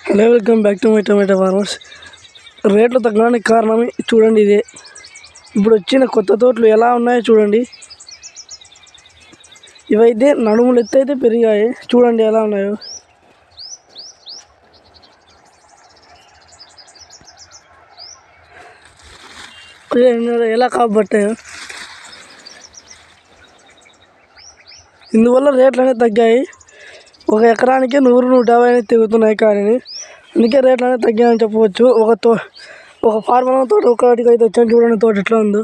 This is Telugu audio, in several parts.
Hello, welcome back to my tomato farmers. రేట్లు తగ్గడానికి కారణం చూడండి ఇదే. ఇప్పుడు వచ్చిన కొత్త తోటలు ఎలా ఉన్నాయో చూడండి. ఇవైతే నడుములు ఎత్తైతే పెరిగాయి, చూడండి ఎలా ఉన్నాయో. ఎలా కాబట్టాయో. ఇందువల్ల రేట్లు అనేవి తగ్గాయి. ఒక ఎకరానికి 100-150 అనేది తెగుతున్నాయి, కానీ అందుకే రేట్లు అనేది తగ్గాయని చెప్పవచ్చు. ఒక ఫార్మర్ తోట ఒకటికి అయితే వచ్చాను, చూడండి తోట ఎట్లా ఉందో.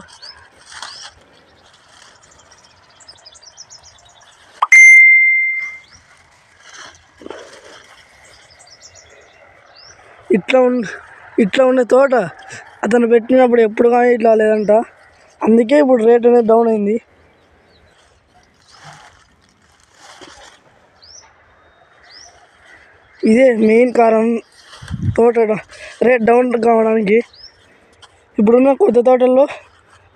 ఇట్లా ఉండే తోట అతను పెట్టినప్పుడు ఎప్పుడు కానీ ఇట్లా లేదంట. అందుకే ఇప్పుడు రేట్ అనేది డౌన్ అయింది. ఇదే మెయిన్ కారణం తోట రేట్ డౌన్ కావడానికి. ఇప్పుడున్న కొత్త తోటల్లో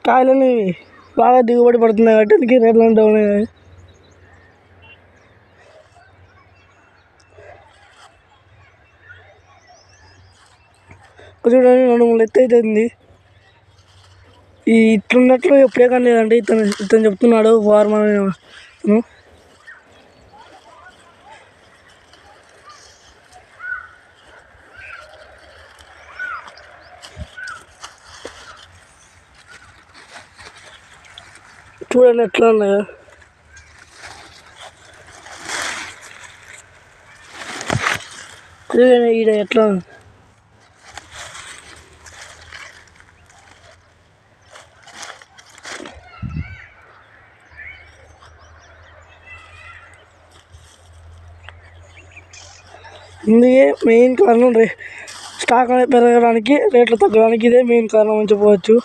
కాయలని బాగా దిగుబడి పడుతున్నాయి కాబట్టి అందుకే రేట్లు డౌన్ అయ్యాయి. చూడండి, 2-3 ఎత్తు అవుతుంది. ఇట్లున్నట్లు ఎప్పుడే కానీ లేదండి. ఇతను చెప్తున్నాడు ఫార్మర్. చూడండి ఎట్లా ఉన్నాయో. చూడండి ఈడ ఎట్లా ఇందుకే మెయిన్ కారణం స్టాక్ అనేది పెరగడానికి, రేట్లు తగ్గడానికి ఇదే మెయిన్ కారణం అని చెప్పవచ్చు.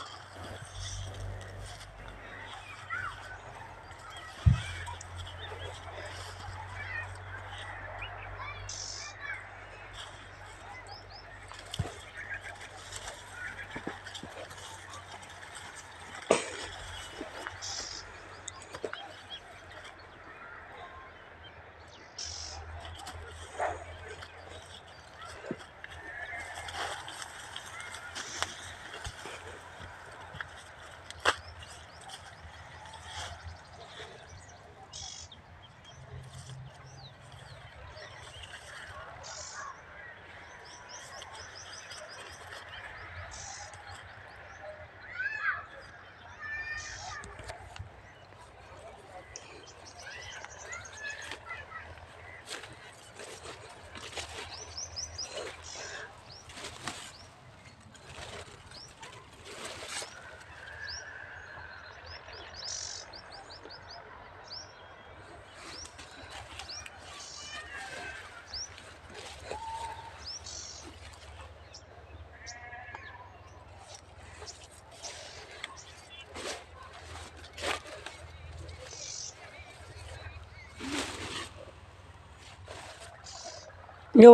ఇంకా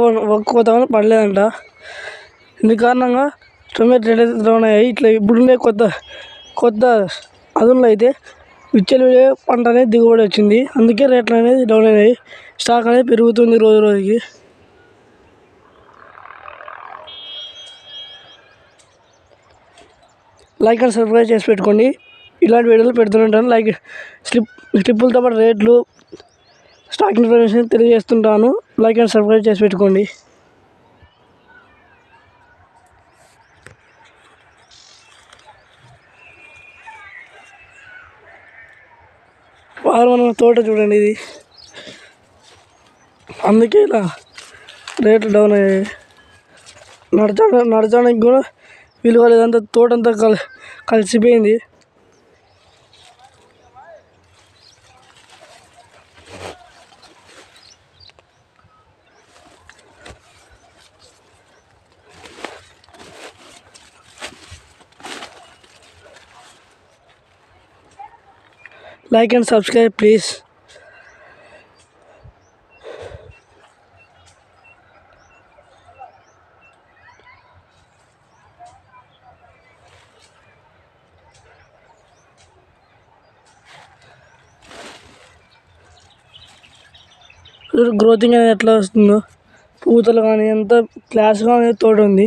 కొంతమంది పడలేదంట. ఇందు కారణంగా టొమాటో రేట్ అయితే డౌన్ అయ్యాయి. ఇట్లా ఇప్పుడుండే కొత్త అదునులో అయితే విచ్చలవిడిగా పంట అనేది దిగుబడి వచ్చింది. అందుకే రేట్లు అనేది డౌన్ అయ్యాయి. స్టాక్ అనేది పెరుగుతుంది రోజు రోజుకి. లైక్ అండ్ సబ్స్క్రైబ్ చేసి పెట్టుకోండి. ఇలాంటి వీడియోలు పెడుతుంటాను. స్లిప్పులతో పాటు రేట్లు, స్టాక్ ఇన్ఫర్మేషన్ తెలియజేస్తుంటాను. లైక్ అండ్ సబ్స్క్రైబ్ చేసి పెట్టుకోండి. మన తోట చూడండి ఇది. అందుకే ఇలా రేట్లు డౌన్ అయ్యాయి. నడచడానికి కూడా విలువ లేదంతా, తోటంతా కలిసిపోయింది. Like and subscribe, please. గ్రోతింగ్ అనేది ఎట్లా వస్తుందో. పూతలు కానీ అంతా క్లాస్గా అనేది తోట ఉంది.